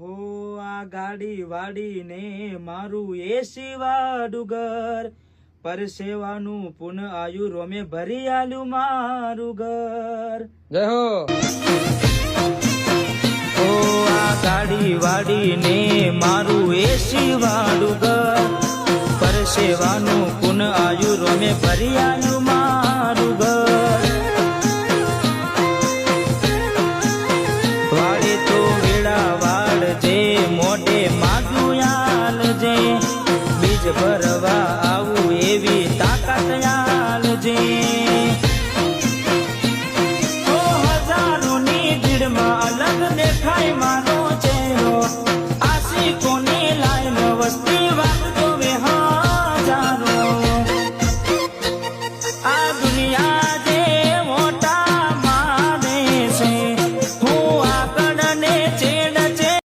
હો આ ગાડી વાડીને મારું એસી વાળું ઘર, પરસેવાનું પુન આયુ રોમે ભરી આલ્યું મારું ઘર. જય હો. ઓ આ ગાડી વાડીને મારું એસી વાળું ઘર, પરસેવાનું પુન આયુ રોમે ભરી આલ્યું